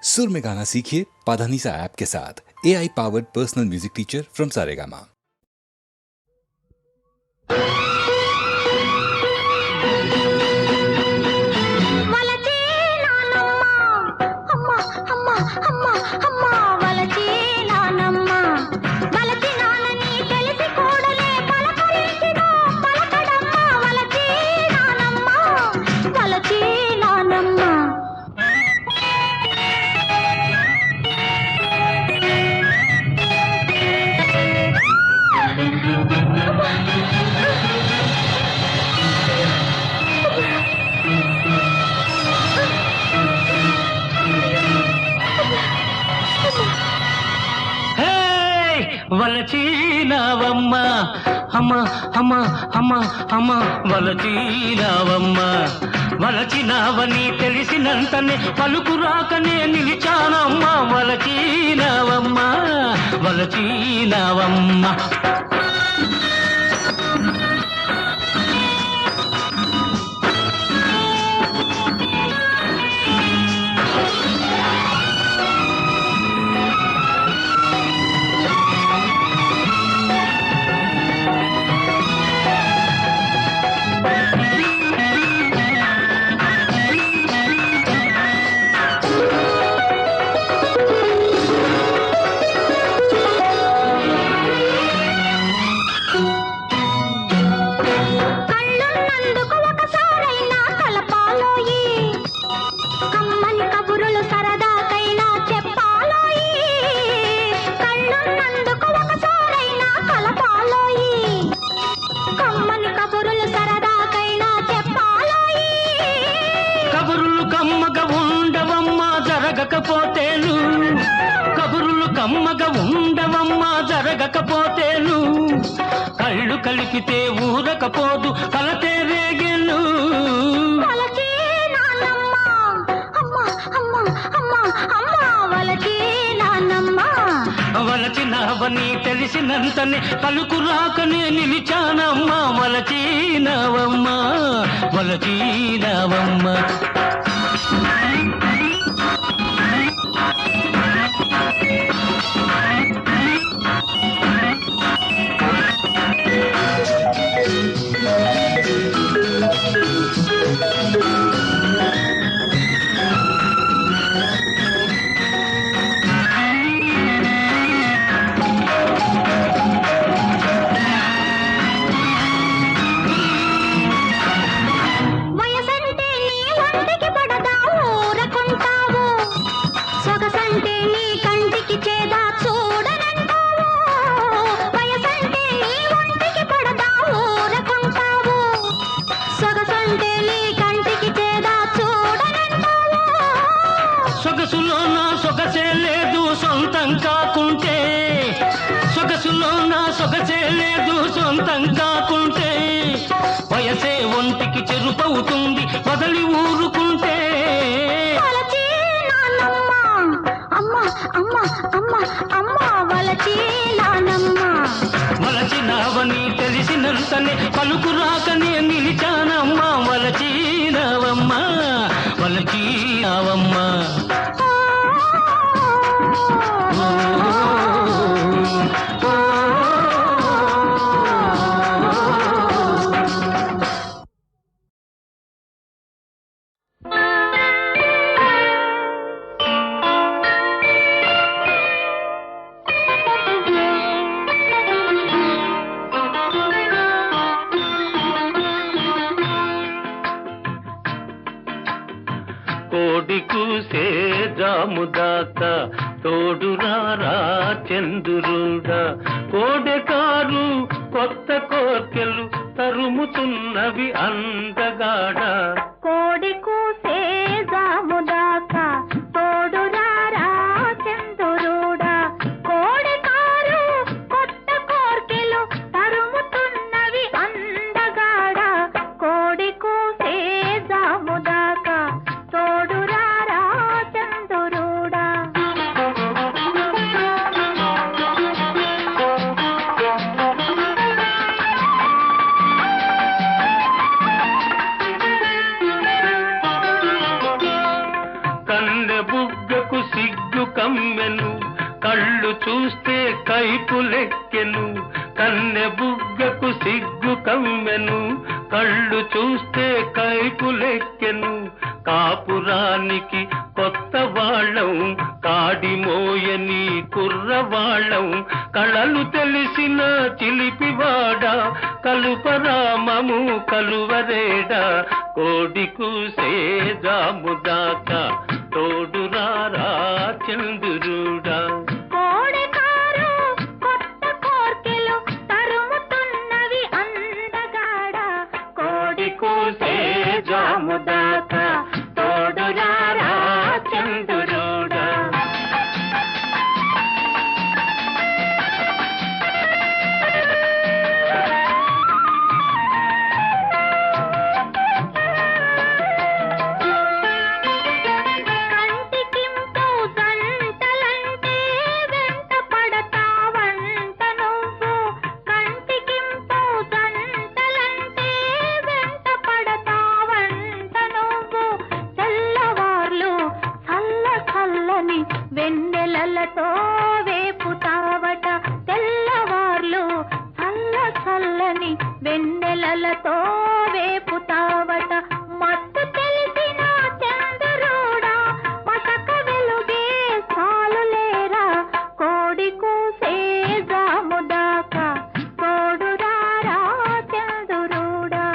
सुर में गाना सीखिए पाधानीसा ऐप के साथ। AI powered personal music teacher from Saregama. వలచీనావమ్మ అమ్మ అమ్మ అమ్మ అమ్మ వలచీనావమ్మ వలచినావని తెలిసినంతనే పలుకు రాకనే నిలిచానమ్మ వలచీనావమ్మ వలచీనావమ్మ జరగకపోతేను కబురులు కమ్మగా ఉండవమ్మా జరగకపోతేను కళ్ళు కలిపితే ఊరకపోదు కలతే రేగెను వలచినవని తెలిసినంతనే పలుకు రాకనే నిలిచానమ్మా వలచినవమ్మా వలచినవమ్మా సొగసులోన సొగసే లేదు సొంతం కాకుంటే సొగసులోన సొగసే లేదు సొంతం కాకుంటే వయసే ఒంటికి చెరుపవుతుంది వదలి ఊరుకుంటే వలచినావని తెలిసినంతనే పలుకు రాకనే నిలిచానమ్మా వలచినావమ్మా వలచినావమ్మా కోడి కూసే జాముదాక తోడురారా చంద్రుడా కోడెకారు కొత్త కోర్కెలు తరుముతున్నవి అందగాడా కోడి కూసే జాముదాక తోడురారా చంద్రుడా కోడెకారు కొత్త కోర్కెలు తరుముతున్నవి అందగాడా కోడి కూసే జాముదాక తోడురారా చంద్రుడా కమ్మెను, కళ్ళు చూస్తే కైపులెక్కెను, కన్నె బుగ్గకు సిగ్గు కమ్మెను, కళ్ళు చూస్తే కైపులెక్కెను. కాపురానికి కొత్త వాళ్ళం, కాడి మోయని కుర్రవాళ్ళం, కళలు తెలిసిన చిలిపివాడ, కలుపరామము కలువరేడా, కోడి కూసే జాముదాకా తోడురారా చంద్రుడా. కోడెకారు కొత్త కోర్కెలు తరుముతున్నవి అందగాడ, కోడి కూసే జాముదాకా తోడురారా చంద్రుడా. కంటికింపు జంటలంటే వెంట పడతావంట నువ్వు, కంటికింపు జంటలంటే వెంట పడతావంట నువ్వు. తెల్లవార్లు చల్ల చల్లని వెన్నెలలతో వేపుతావట, తెల్లవార్లు చల్ల చల్లని వెన్నెలలతో వేపుతావట. మత్తు తెలిసిన చంద్రుడా మసక వెలుగే చాలులేరా, కోడి కూసే జాముదాకా తోడురారా చంద్రుడా.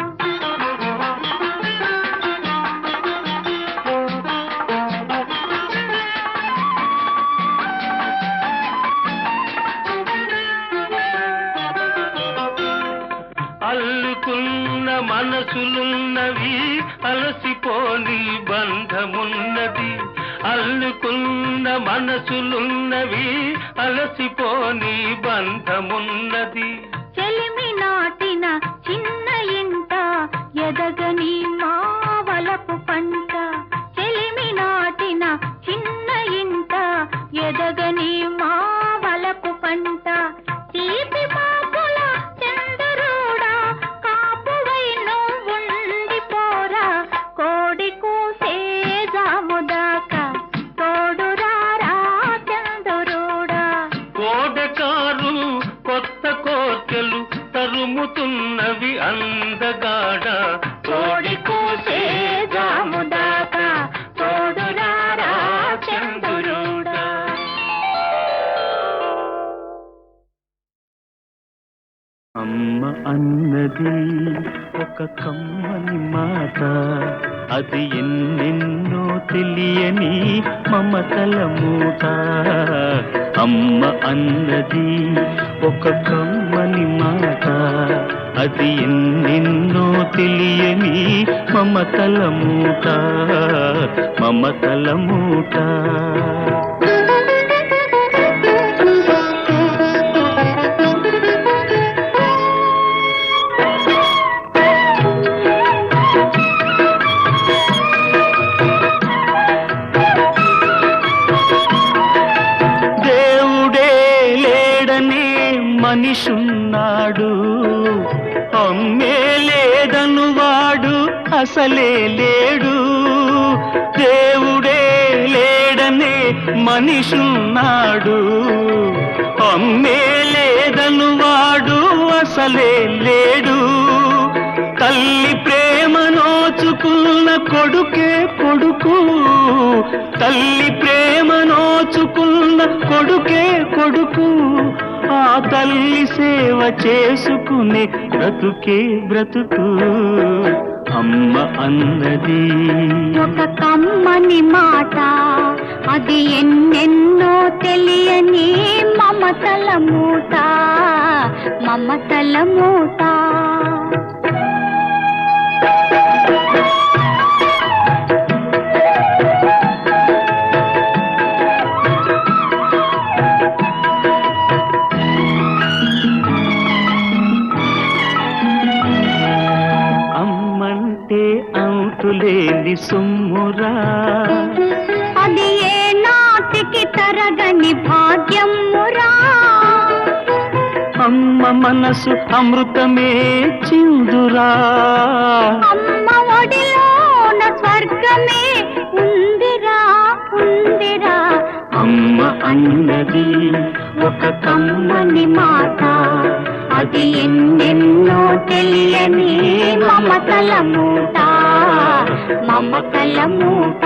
అల్లుకున్న మనసులున్నవి, అలసిపోని బంధమున్నది, అల్లుకున్న మనసులున్నవి, అలసిపోని బంధమున్నది. చెలిమి నాటిన చిన్న ఇంట ఎదగని మావలపు పంట, చెలిమి నాటిన చిన్న ఇంట ఎదగని మావలపు పంట. తీపి పాపుల చంద్రుడా కాపువై నువ్వుండిపోరా, కోడి కూసే జాముదాకా తోడురారా చంద్రుడా. కోడెకారు కొత్త కోర్కెలు తరుముతున్నవి అందగాడ, కోడి కూసే జాముదాకా తోడురారా చంద్రుడా. అమ్మ అన్నది ఒక కమ్మని మాట, అది ఎన్నెన్నో తెలియని మమతల మూట. అమ్మ అన్నది ఒక కమ్మని మాట, అది ఎన్నెన్నో తెలియని మమతల మూట, మమతల మూట. మనిషున్నాడు, అమ్మే లేదను వాడు అసలే లేడు. దేవుడే లేడనే మనిషున్నాడు, అమ్మే లేదను వాడు అసలే లేడు. తల్లి ప్రేమ నోచుకున్న కొడుకే కొడుకు, తల్లి ప్రేమ నోచుకున్న కొడుకే కొడుకు. ఆ తల్లి సేవ చేసుకునే బ్రతుకే బ్రతుకు. అమ్మ అన్నది ఒక కమ్మని మాట, అది ఎన్నెన్నో తెలియని మమతల మూట, మమతల మూట. అంతులేని సొమ్మురా, అది ఏ నాటికి తరగని భాగ్యమురా. అమ్మ మనసు అమృతమే చిందురా, అమ్మ ఒడిలోన స్వర్గమే ఉందిరా ఉందిరా. అమ్మ అన్నది ఒక కమ్మని మాట, అది ఎన్నెన్నో తెలియని మమతల మూట, మమతల మూట.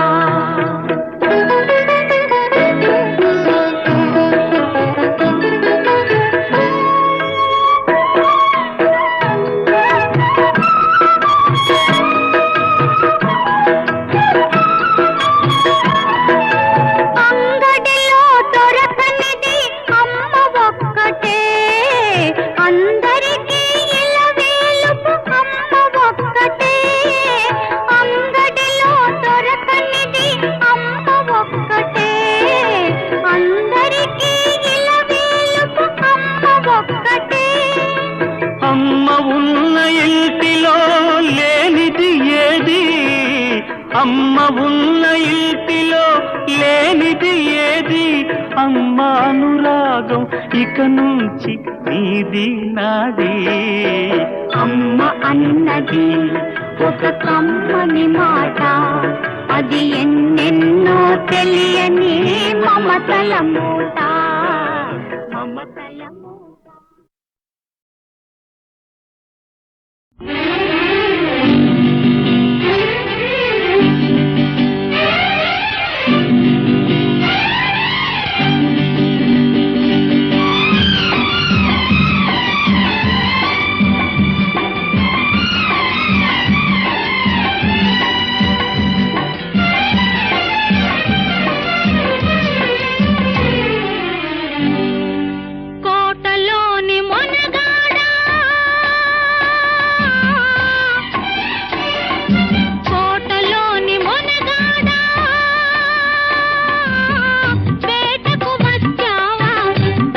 అంగడిలో దొరకనిది అమ్మ ఒక్కటే, అందరికీ ఇలవేలుపు అమ్మ ఒక్కటే. అంగడిలో దొరకనిది అమ్మ ఒక్కటే, అందరికీ ఇలవేలుపు అమ్మ ఒక్కటే. అమ్మ ఉన్న ఇంటిలో లేనిది ఏది, అమ్మ ఉన్న ఇంటిలో లేనిది ఏది, అమ్మ అనురాగం ఇక నుంచి నీది నాది. అమ్మ అన్నది ఒక కమ్మని మాట, అది ఎన్నెన్నో తెలియని మమతల మూట, మమతల మూట. కోటలోని మొనగాడా, కోటలోని మొనగాడా, వేటకు వచ్చావా,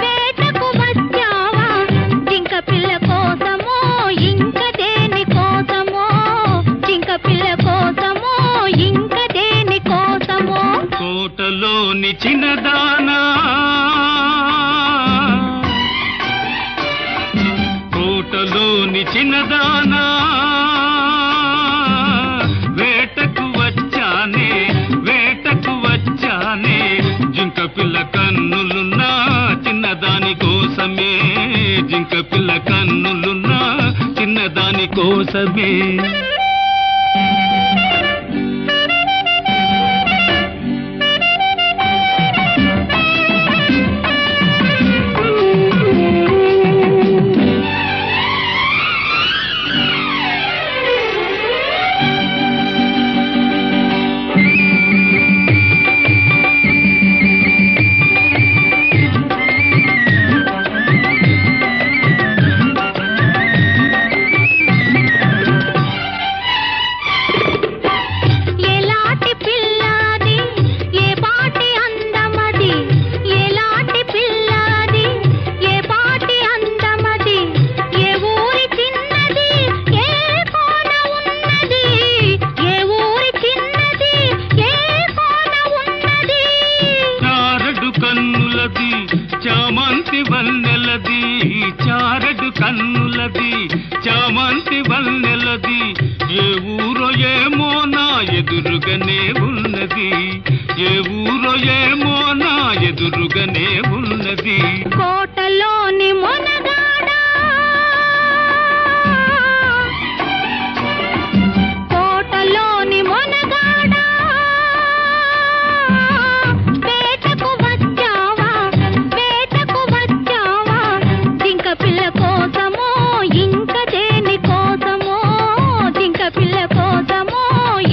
వేటకు వచ్చావా, జింక పిల్ల కోసమో ఇంక దేని కోసమో, జింక పిల్ల కోసమో ఇంక దేని కోసమో. కోటలోని చిన్నదానా, కోటలోని చిన్నదానా, వేటకు వచ్చానే, వేటకు వచ్చానే, జింక పిల్ల కన్నులున్నా చిన్నదాని కోసమే, జింక పిల్ల కన్నులున్నా చిన్నదాని కోసమే. ఎలాంటి పిల్లాది ఏ పాటి అందమది, ఎలాంటి పిల్లాది ఏ పాటి అందమది, ఏ ఊరి చిన్నది ఏ కోన ఉన్నది, ఏ ఊరి చిన్నది ఏ కోన ఉన్నది. చారడు కన్నులది చామంతి వన్నెలది, చారడు కన్నులది చామంతి వన్నెలది, ఏ ఊరో ఏమో నా ఎదురుగానే ఉన్నది, ఏ ఊరో ఏమో నా ఎదురుగానే ఉన్నది. కోటలోని మొనగాడా, కోటలోని మొనగాడా, వేటకు వచ్చావా, వేటకు వచ్చావా, జింక పిల్ల కోసమో ఇంక దేని కోసమో, జింక పిల్ల కోసమో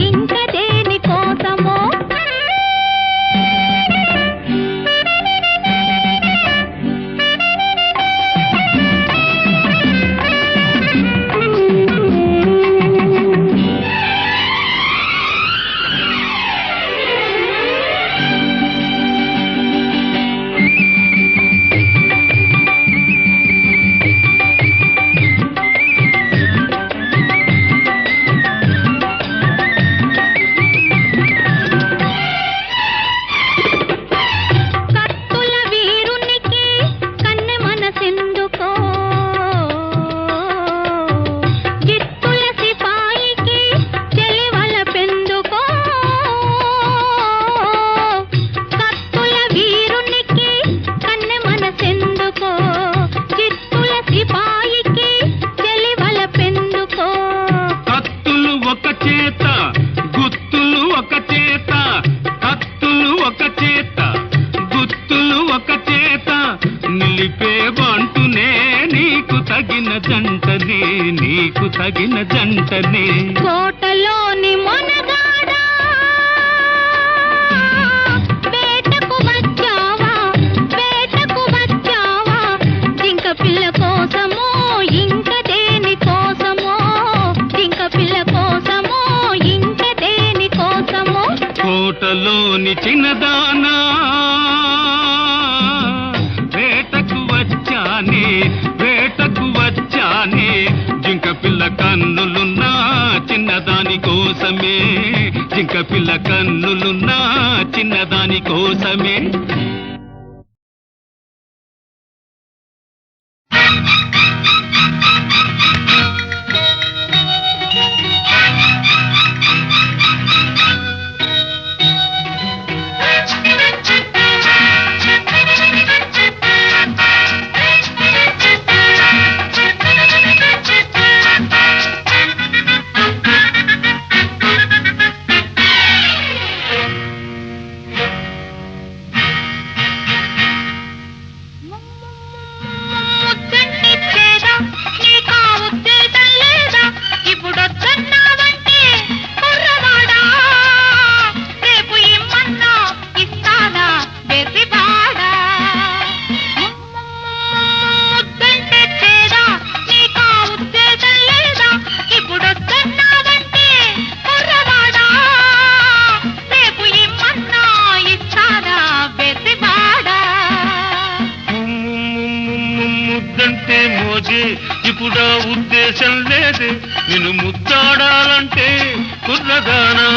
ఇంక దేని కోసమో. చేత గుత్తులు ఒక చేత నిలిపే బంటునే నీకు తగిన జంటనే నీకు తగిన జంటనే కోటలోని మొనగాడా వేటకు వచ్చావా వేటకు వచ్చావా జింక పిల్ల కోసమో ఇంక దేని కోసమో జింక పిల్ల కోసమో ఇంక దేని కోసమో కోటలోని చిన్నదానా వేటకు వచ్చానే జింక పిల్ల కన్నులున్నా చిన్నదాని కోసమే జింక పిల్ల కన్నులున్నా చిన్నదాని కోసమే ఇప్పుడా ఉద్దేశం లేదే నిన్ను ముద్దాడాలంటే కుర్రదానా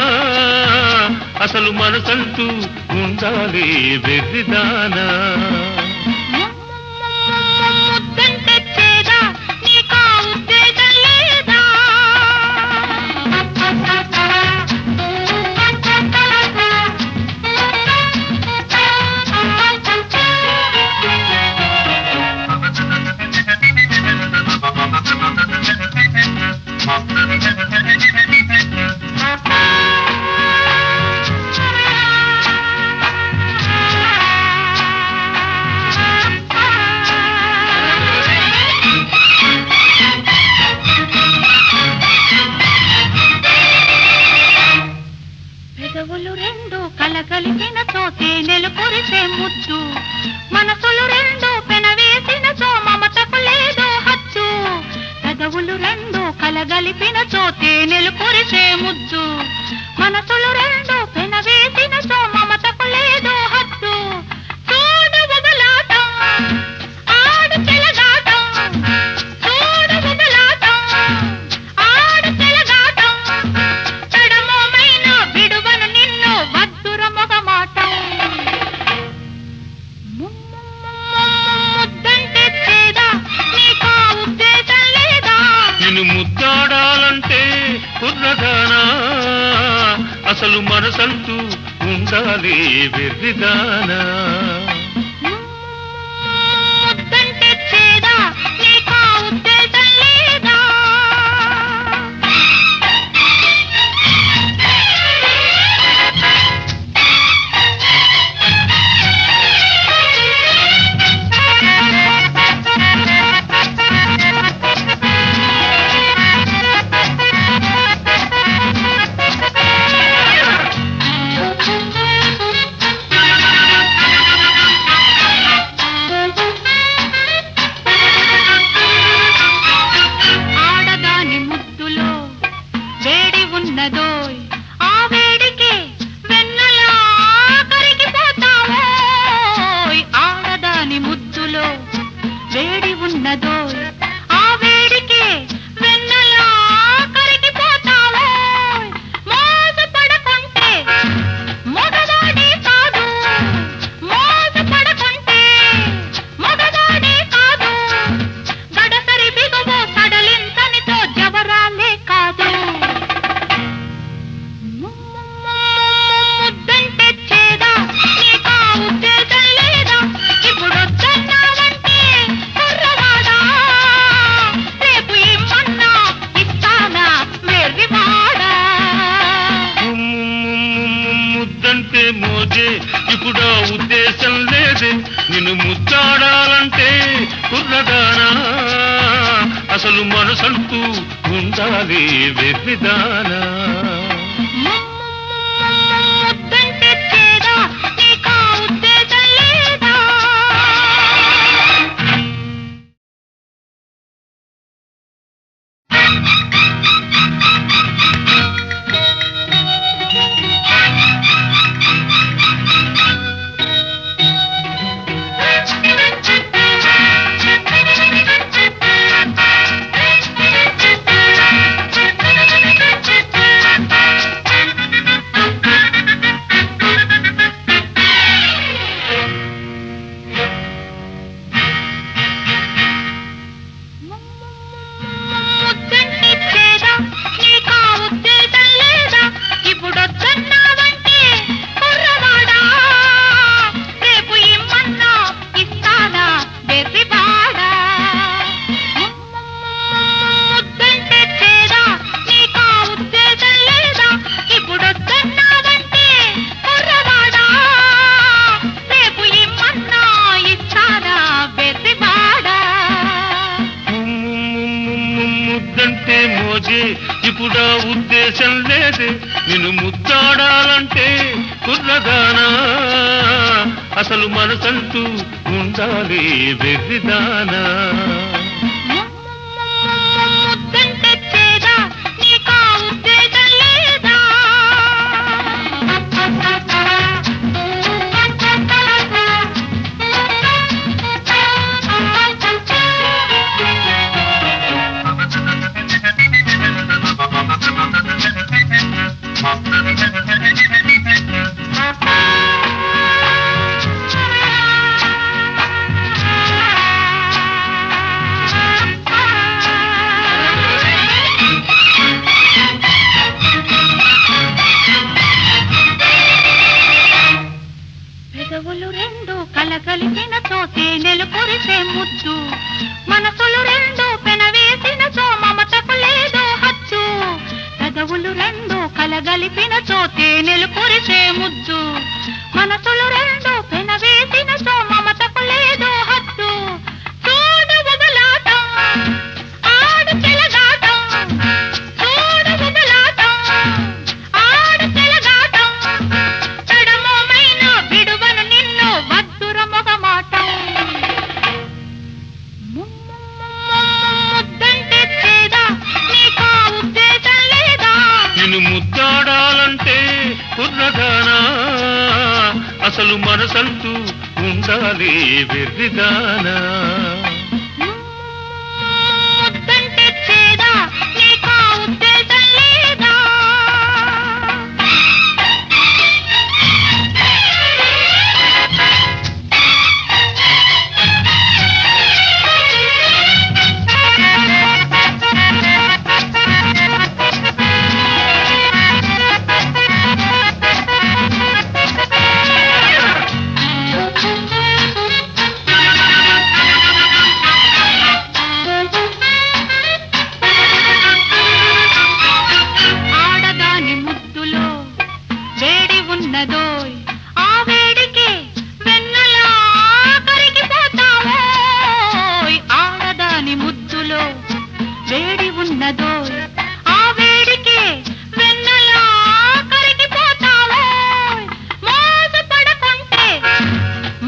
అసలు మనసంటూ ఉండాలి వెర్రిదానా కలగలిపిన చోతే నెలు కురిసే ముద్దు మనసులు రెండు పెనవేసిన చో మమతకు లేదు హద్దు పెదవులు రెండు కలగలిపిన చోతే నెలు కురిసే ముద్దు మనసులు రెండు పెనవేసిన చో మమతకు లేదు హద్దు చూడు బుబలాటం ఆడు తెలగాటం చూడు బుబలాటం ఆడు తెలగాటం చెడమోమైన విడువను నిన్ను ముద్దాడాలంటే కుర్రదానా అసలు మనసంటూ ఉండాలి వెర్రిదానా ఇప్పుడు ఉద్దేశం లేదే నిన్ను ముద్దాడాలంటే కుర్రదానా అసలు మనసంటూ ఉండాలి వెర్రిదానా ముద్దంటే చేదా నీకా ఉద్దేశం లేదా ఇప్పుడు ఉద్దేశం లేదే నిన్ను ముద్దాడాలంటే కుర్రదానా అసలు మనసంటూ ఉండాలి వెర్రిదానా ముద్దంటే చేదా నీకా ఉద్దేశం లేదా పెదవులు రెండు కలగలిపిన చోటే నెలుకొరిసే ముద్దు మనసులు రెండు పెనవేసిన చో మమతకు లేదో హచ్చు పెదవులు రెండు కలగలిపిన చోటే నెలుకొరిసే ముద్దు మనసులు రెండు పెనవేసిన చో మమతకు లేదో హచ్చు చూడు బుబలాటం ఆడు చెలగాటం చూడు బుబలాటం ఆడు చెలగాటం తడమోమైన విడువను నిన్ను వద్దుర మొగమాటం ముద్దంటే చేదా నీకా ఉద్దేశం లేదా నిన్ను ముద్దాడాలంటే కుర్రదానా అసలు మనసంటూ ఉండాలి వెర్రిదానా ముద్దంటే చేదా నీకా ఉద్దేశం లేదా ఆడదాని ముద్దులో వేడి ఉన్నదోయ్ ఆ వేడికి వెన్నెలా కరిగిపోతావోయ్ ఆడదాని ముద్దులో వేడి ఉన్నదోయ్ ఆ వేడికి వెన్నెలా కరిగిపోతావోయ్ మోసపడకుంటే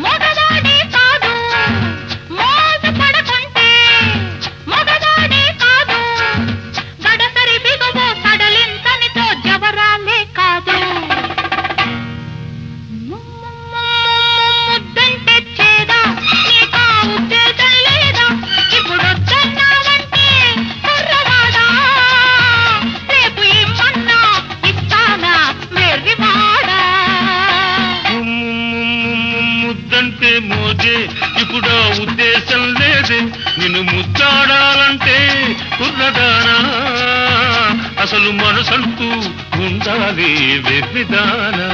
మగవాడే కాదు మోసపడకుంటే మగవాడే కాదు గడసరి బిగువు సడలింతనితో జవరాలే కాదు ముద్దంటే చేదా నీకా ఉద్దేశం లేదా ఇప్పుడు వద్దన్నావంటే కుర్రవాడా రేపు ఇమ్మన్నా ఇస్తానా వెర్రివాడా ముద్దంటే మోజే ఇప్పుడు ఉద్దేశం లేదే నిన్ను ముద్దాడాలంటే కుర్రదానా అసలు మనసంటూ ఉండాలి వెర్రిదానా